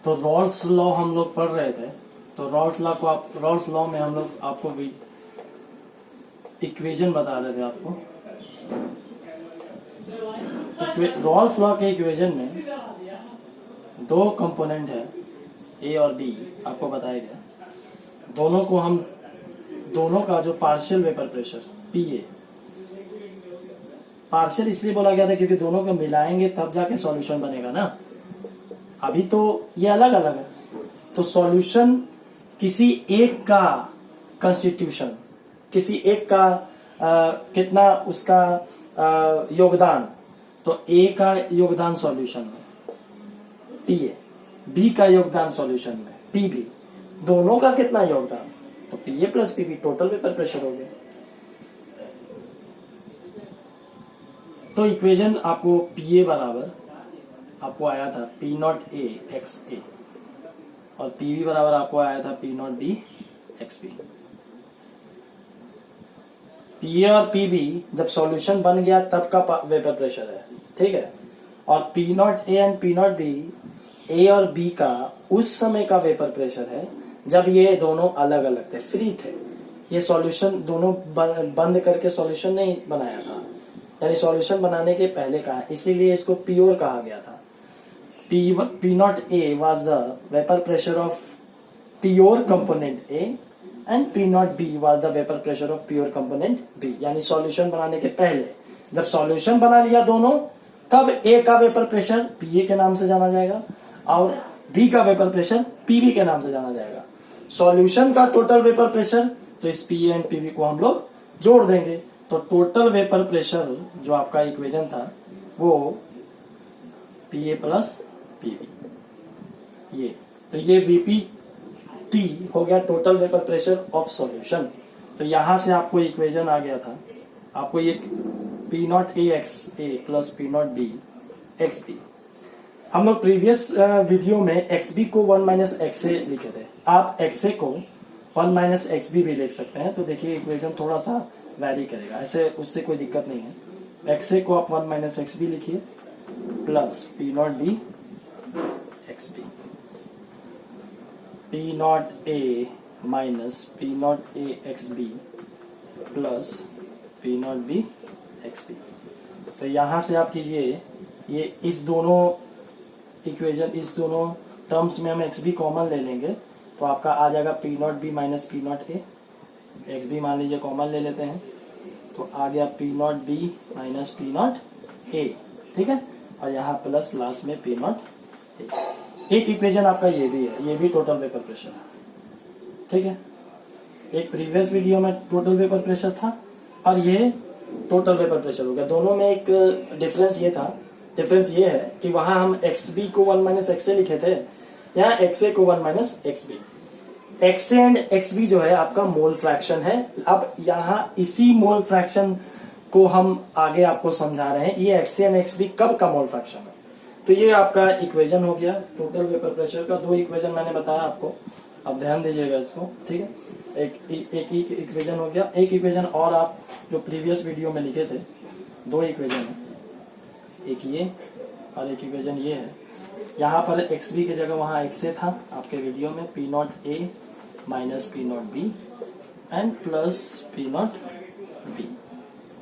तो Rawls law हम लोग पढ़ रहे थे। तो रॉल्स लॉ में हम लोग आपको इक्वेशन बता रहे थे आपको। रॉल्स लॉ के इक्वेशन में दो कंपोनेंट है ए और बी, आपको बताया गया। दोनों का जो पार्शियल वेपर प्रेशर पीए, पार्शियल इसलिए बोला गया था क्योंकि दोनों को मिलाएंगे तब जाके सॉल्यूशन बनेगा ना। अभी तो ये अलग अलग है, तो सॉल्यूशन किसी एक का कंस्टिट्यूशन, किसी एक का कितना उसका योगदान, तो ए का योगदान सॉल्यूशन में पीए, बी का योगदान सॉल्यूशन में पीबी, दोनों का कितना योगदान, तो PA plus PB total vapour pressure हो गया। तो इक्वेशन आपको पीए बराबर आपको आया था P naught A X A और पीबी बराबर आपको आया था P naught B X B. PA और पीबी जब सॉल्यूशन बन गया तब का वेपर प्रेशर है, ठीक है। और P naught A and P naught B, A और बी का उस समय का वेपर प्रेशर है जब ये दोनों अलग अलग थे, फ्री थे। ये सॉल्यूशन दोनों बंद करके सॉल्यूशन नहीं बनाया था, यानी सॉल्यूशन बनाने के पहले का है, इसीलिए इसको प्योर कहा गया था। P naught A was the vapor pressure of pure component A and P naught B was the vapor pressure of pure component B। यानी सॉल्यूशन बनाने के पहले, जब सॉल्यूशन बना लिया दोनों, तब A का वेपर प्रेशर PA के नाम से जाना जाएगा और B का वेपर प्रेशर PB के नाम से जाना जाएगा। सॉल्यूशन का टोटल वेपर प्रेशर, तो इस PA एंड PB को हम लोग जोड़ देंगे, तो टोटल वेपर प्रेशर जो आपका इक्वेशन था वो PA प्लस PB, ये VPT हो गया total vapour pressure of solution. तो यहां से आपको इक्वेशन आ गया था, आपको ये P naught A X A plus P naught B X B. हम लोग प्रीवियस वीडियो में XB को 1 माइनस XA लिखे थे, आप XA को 1 माइनस XB भी लिख सकते हैं। तो देखिए इक्वेशन थोड़ा सा वैरी करेगा, ऐसे उससे कोई दिक्कत नहीं है। XA को आप 1 माइनस XB लिखिए plus P naught B XB, P not A minus P not A XB plus P not B XB। तो यहां से आप कीजिए, ये इस दोनों इक्वेशन, इस दोनों टर्म्स में हम XB कॉमन ले लेंगे, तो आपका आ जाएगा P not B minus P not A। XB मान लीजिए कॉमन ले लेते हैं, तो आ गया P not B minus P not A, ठीक है। और यहाँ प्लस लास्ट में P नॉट A। एक इक्वेशन आपका ये भी है, ये भी टोटल वेपर प्रेशर है, ठीक है। एक प्रीवियस वीडियो में टोटल वेपर प्रेशर था और ये टोटल वेपर प्रेशर हो गया। दोनों में एक डिफरेंस ये था, डिफरेंस ये है कि वहां हम XB को 1 माइनस XA लिखे थे, यहाँ XA को 1 minus XB। XA and XB जो है आपका मोल फ्रैक्शन है। अब यहाँ इसी मोल फ्रैक्शन को हम आगे आपको समझा रहे हैं, ये XA एंड XB कब का मोल फ्रैक्शन है। तो ये आपका इक्वेशन हो गया टोटल वेपर प्रेशर का। दो इक्वेशन मैंने बताया आपको, अब ध्यान दीजिएगा इसको, ठीक है। एक इक्वेशन हो गया। एक इक्वेशन और आप जो प्रीवियस वीडियो में लिखे थे, दो इक्वेशन है, एक ये और एक इक्वेशन ये है। यहाँ पर XB की जगह वहां XA था आपके वीडियो में, P not A minus P not B and plus P not B,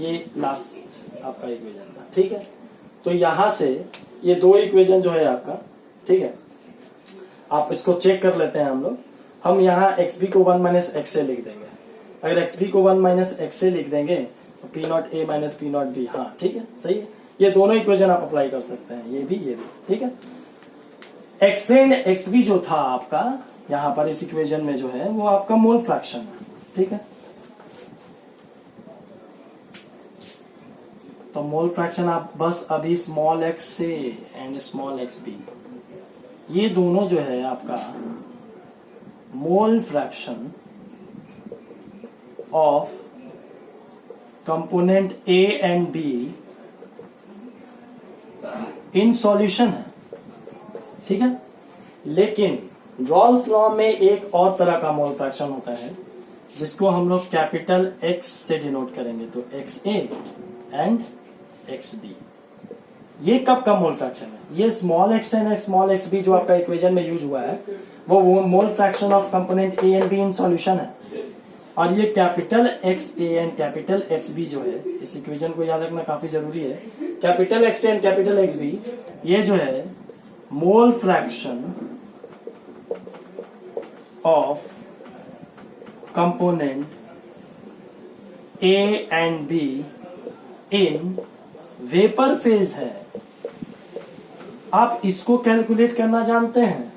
ये लास्ट आपका इक्वेशन था, ठीक है। तो यहां से ये दो इक्वेशन जो है आपका, ठीक है, आप इसको चेक कर लेते हैं हम लोग। हम यहाँ XB को 1 माइनस XA लिख देंगे। अगर XB को 1 माइनस XA लिख देंगे तो P not A minus P not B, हाँ ठीक है, सही है। ये दोनों इक्वेशन आप अप्लाई कर सकते हैं, ये भी, ठीक है। XA एंड XB जो था आपका यहाँ पर इस इक्वेशन में जो है वो आपका मोल फ्रैक्शन है, ठीक है। तो मोल फ्रैक्शन आप बस अभी small XA and small XB, ये दोनों जो है आपका मोल fraction of component A and B in solution है, ठीक है। लेकिन रॉल्स लॉ में एक और तरह का मोल फ्रैक्शन होता है जिसको हम लोग कैपिटल X से डिनोट करेंगे, तो XA एंड XB, ये कब का मोल फ्रैक्शन है? ये small X and small X B जो आपका इक्वेशन में यूज हुआ है वो mole fraction of component A and B in solution है। और ये capital X A and capital X B जो है, इस इक्वेशन को याद रखना काफी जरूरी है। Capital X A and capital X B ये जो है mole fraction of component A and B in vapour phase है। आप इसको कैलकुलेट करना जानते हैं?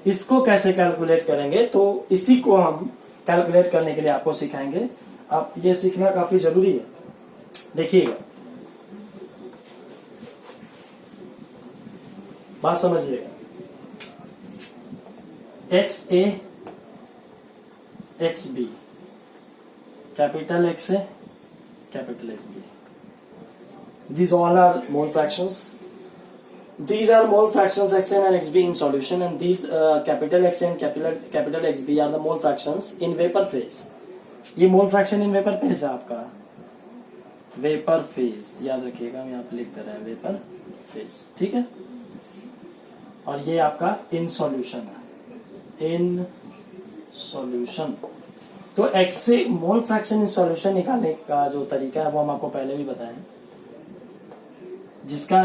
इसको कैसे कैलकुलेट करेंगे तो इसी को हम कैलकुलेट करने के लिए आपको सिखाएंगे। आप ये सीखना काफी जरूरी है। देखिएगा, बात समझिएगा। X A X B, capital X A capital X B, these all are mole fractions. These are mole fractions xn and xb in solution, and these capital X and capital XB are the mole fractions in vapor phase. ये mole fraction in vapor phase है आपका, vapor phase याद रखिएगा, मैं यहाँ पे लिख दे रहा है vapor phase, ठीक है। और ये आपका in solution है, in solution। तो X से mole fraction in solution निकालने का जो तरीका है वो हम आपको पहले भी बताए हैं। जिसका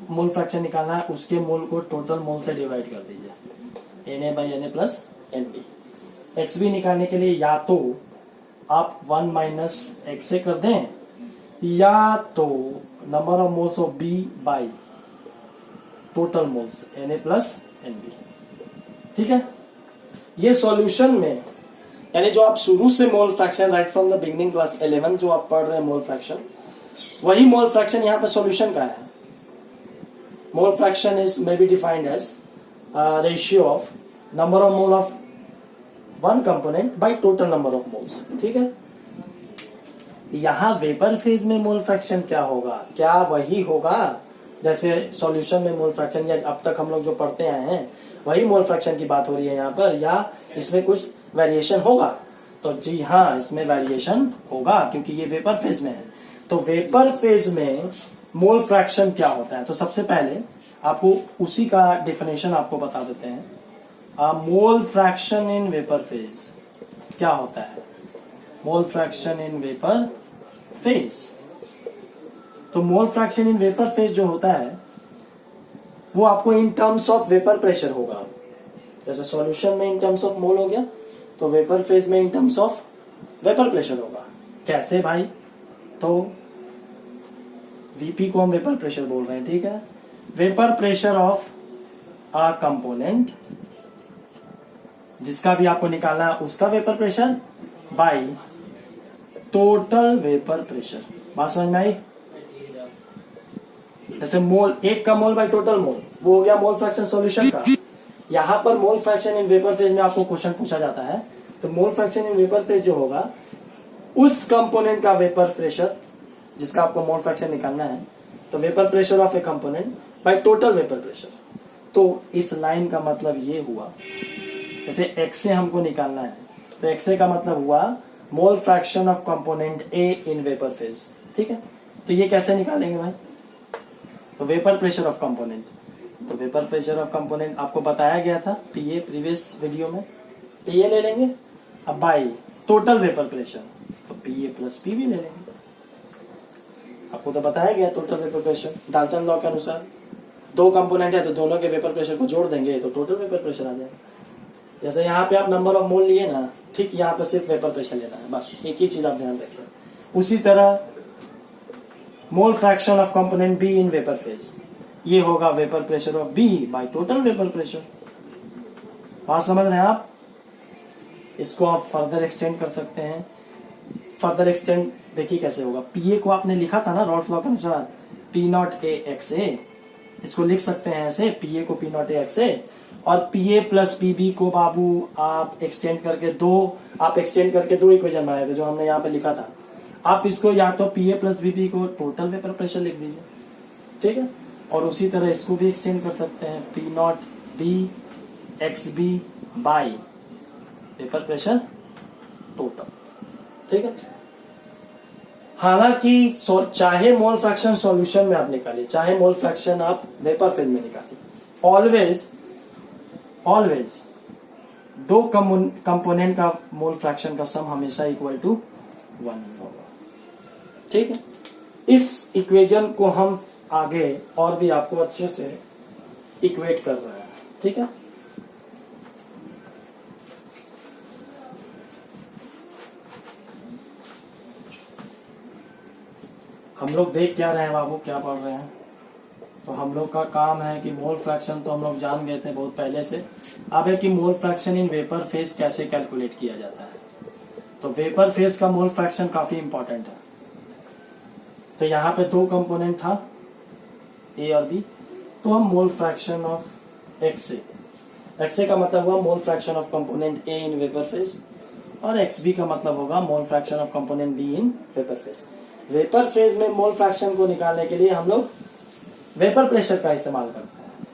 मोल फ्रैक्शन निकालना है उसके मोल को टोटल मोल से डिवाइड कर दीजिए, Na/Na प्लस Nb। XB निकालने के लिए या तो आप 1 माइनस एक्स से कर दें या तो number of moles of B by total moles Na plus Nb, ठीक है। ये सॉल्यूशन में यानी जो आप शुरू से mole fraction right from the beginning class 11 जो आप पढ़ रहे हैं मोल फ्रैक्शन, वही मोल फ्रैक्शन यहाँ पे सॉल्यूशन का है। Mole fraction is may be defined as ratio of number of mole of one component by total number of moles, ठीक है। यहाँ वेपर फेज में मोल फ्रैक्शन क्या होगा? क्या वही होगा जैसे सॉल्यूशन में मोल फ्रैक्शन, या अब तक हम लोग जो पढ़ते आए हैं वही मोल फ्रैक्शन की बात हो रही है यहाँ पर, या इसमें कुछ वेरिएशन होगा? तो जी हाँ, इसमें वेरिएशन होगा क्योंकि ये वेपर फेज में है। तो वेपर फेज में मोल फ्रैक्शन क्या होता है? तो सबसे पहले आपको उसी का डेफिनेशन आपको बता देते हैं। Mole fraction in vapour phase क्या होता है? Mole fraction in vapour phase, तो mole fraction in vapour phase जो होता है वो आपको in terms of vapour pressure होगा। जैसे सॉल्यूशन में इन टर्म्स ऑफ मोल हो गया, तो वेपर फेज में इन टर्म्स ऑफ वेपर प्रेशर होगा। कैसे भाई? तो Vp को हम वेपर प्रेशर बोल रहे हैं, ठीक है। Vapour pressure of a component, जिसका भी आपको निकालना है उसका vapour pressure by total vapour pressure. बात समझ में आई? जैसे मोल, एक का मोल बाय टोटल मोल, वो हो गया मोल फ्रैक्शन सॉल्यूशन का। यहां पर मोल फ्रैक्शन इन वेपर फेज में आपको क्वेश्चन पूछा जाता है, तो mole fraction in vapour phase जो होगा उस कंपोनेंट का वेपर प्रेशर जिसका आपको मोल फ्रैक्शन निकालना है, तो vapour pressure of A component by total vapour pressure. तो इस लाइन का मतलब ये हुआ, जैसे एक्स से हमको निकालना है तो एक्स का मतलब हुआ मोल fraction of component A in vapour phase, ठीक है। तो ये कैसे निकालेंगे भाई? तो वेपर प्रेशर ऑफ कंपोनेंट, तो वेपर प्रेशर ऑफ कंपोनेंट आपको बताया गया था पीए प्रीवियस वीडियो में, पीए ले लेंगे। अब बाई टोटल वेपर प्रेशर, तो पीए प्लस पी भी ले लेंगे। आपको तो बताया गया total vapour pressure Dalton law के अनुसार, दो कंपोनेंट है तो दोनों के वेपर प्रेशर को जोड़ देंगे तो टोटल वेपर प्रेशर आ जाएगा। जैसे यहाँ पे आप नंबर ऑफ मोल लिए ना, ठीक यहाँ पे सिर्फ वेपर प्रेशर लेना है, बस एक ही चीज आप ध्यान रखिए। उसी तरह mole fraction of component B in vapour phase, ये होगा vapour pressure of B by total vapour pressure. बात समझ रहे हैं आप? इसको आप फर्दर एक्सटेंड कर सकते हैं। फर्दर एक्सटेंड देखिए कैसे होगा। पीए को आपने लिखा था ना रॉल्स लॉ के अनुसार पी नॉट ए एक्स ए, इसको लिख सकते हैं ऐसे, पीए को P naught A X A, और पीए प्लस पीबी को बाबू आप एक्सटेंड करके दो इक्वेशन बनाए थे जो हमने यहाँ पे लिखा था। आप इसको या तो पीए प्लस बीबी को टोटल वेपर प्रेशर लिख दीजिए, ठीक है। और उसी तरह इसको भी एक्सटेंड कर सकते हैं, P naught B X B by vapour pressure total, ठीक है। हालांकि चाहे मोल फ्रैक्शन सॉल्यूशन में आप निकालिए, चाहे मोल फ्रैक्शन आप वेपर फेज में निकालिए, ऑलवेज दो कंपोनेंट का मोल फ्रैक्शन का सम हमेशा इक्वल टू 1 होगा। ठीक है, इस इक्वेशन को हम आगे और भी आपको अच्छे से इक्वेट कर रहे हैं। ठीक है, हम लोग देख क्या रहे हैं बाबू, क्या पढ़ रहे हैं? तो हम लोग का काम है कि मोल फ्रैक्शन तो हम लोग जान गए थे बहुत पहले से। अब है कि मोल फ्रैक्शन इन वेपर फेज कैसे कैलकुलेट किया जाता है। तो वेपर फेज का मोल फ्रैक्शन काफी इंपॉर्टेंट है। तो यहाँ पे दो कंपोनेंट था, ए और बी, तो हम मोल फ्रैक्शन ऑफ एक्स का मतलब हुआ मोल fraction of component A in vapour phase, और एक्स बी का मतलब होगा मोल fraction of component B in vapour phase. Vapour phase में मोल फ्रैक्शन को निकालने के लिए हम लोग वेपर प्रेशर का इस्तेमाल करते हैं।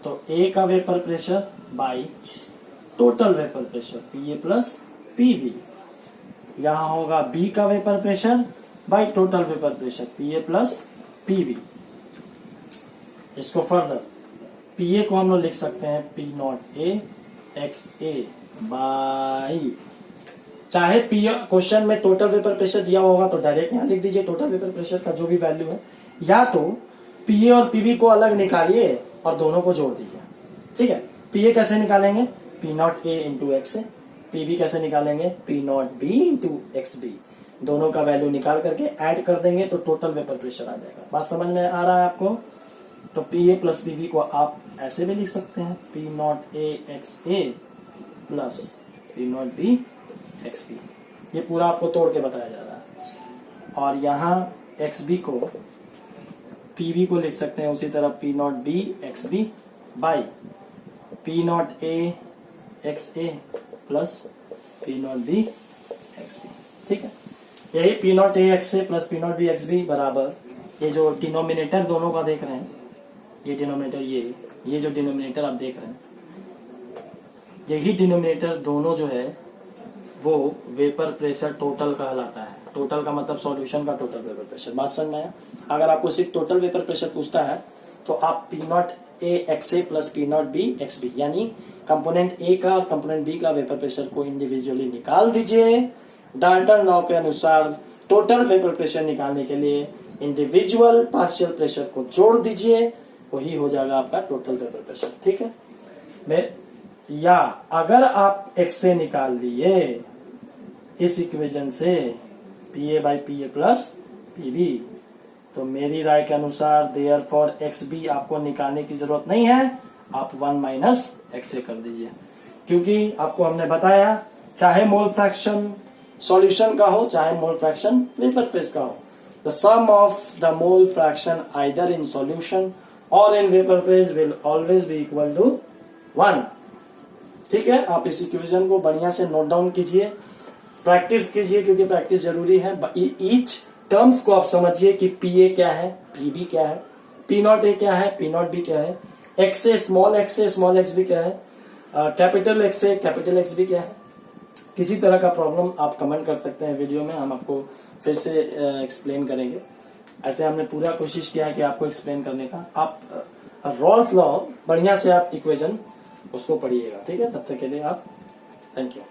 तो ए का vapour pressure by total vapour pressure P A plus P B, यहां होगा बी का vapour pressure by total vapour pressure P A plus P B. इसको फर्दर पीए को हम लोग लिख सकते हैं P naught A X A by, चाहे पी क्वेश्चन में टोटल वेपर प्रेशर दिया होगा तो डायरेक्ट यहां लिख दीजिए टोटल वेपर प्रेशर का जो भी वैल्यू है, या तो पीए और पीबी को अलग निकालिए और दोनों को जोड़ दीजिए। ठीक है, पीए कैसे निकालेंगे? P naught A into X A, P B कैसे निकालेंगे? P naught B into X B, दोनों का वैल्यू निकाल करके ऐड कर देंगे तो टोटल वेपर प्रेशर आ जाएगा। बात समझ में आ रहा है आपको? तो पीए प्लस पीबी को आप ऐसे भी लिख सकते हैं P naught A X A plus P naught B X B, ये पूरा आपको तोड़ के बताया जा रहा है। और यहाँ एक्स बी को पीबी को लिख सकते हैं उसी तरह P naught B X B by P naught A X A plus P naught B X B. ठीक है, यही P naught A X A plus P naught B X B बराबर ये जो डिनोमिनेटर दोनों का देख रहे हैं, ये डिनोमिनेटर ये जो डिनोमिनेटर आप देख रहे हैं, यही डिनोमिनेटर दोनों जो है वो वेपर प्रेशर टोटल कहलाता है। टोटल का मतलब सॉल्यूशन का टोटल वेपर प्रेशर। बात समझ में आया? अगर आपको सिर्फ टोटल वेपर प्रेशर पूछता है तो आप P naught A X A plus P naught B X B, यानी कंपोनेंट ए का और कंपोनेंट बी का वेपर प्रेशर को इंडिविजुअली निकाल दीजिए। डाल्टन लॉ के अनुसार टोटल वेपर प्रेशर निकालने के लिए इंडिविजुअल पार्शियल प्रेशर को जोड़ दीजिए, वही हो जाएगा आपका टोटल वेपर प्रेशर। ठीक है, या अगर आप एक्स से निकाल दिए इस इक्वेशन से पीए बाई पीए प्लस पीबी, तो मेरी राय के अनुसार देयरफॉर एक्स बी आपको निकालने की जरूरत नहीं है, आप 1 माइनस एक्स ए कर दीजिए, क्योंकि आपको हमने बताया चाहे मोल फ्रैक्शन सॉल्यूशन का हो चाहे मोल फ्रैक्शन वेपर फेज का हो, the sum of the mole fraction either in solution और in vapour phase will always be equal to 1। ठीक है, आप इस इक्वेशन को बढ़िया से नोट डाउन कीजिए, प्रैक्टिस कीजिए, क्योंकि प्रैक्टिस जरूरी है। ईच टर्म्स को आप समझिए कि पी ए क्या है, पी बी क्या है, पी नॉट ए क्या है, पी नॉट बी क्या है, एक्स ए स्मॉल एक्स बी क्या है, capital X A capital X B क्या है। किसी तरह का प्रॉब्लम आप कमेंट कर सकते हैं वीडियो में, हम आपको फिर से एक्सप्लेन करेंगे। ऐसे हमने पूरा कोशिश किया है कि आपको एक्सप्लेन करने का। आप रॉल्फ लॉ बढ़िया से आप इक्वेशन उसको पढ़िएगा। ठीक है, तब तक के लिए आप थैंक यू।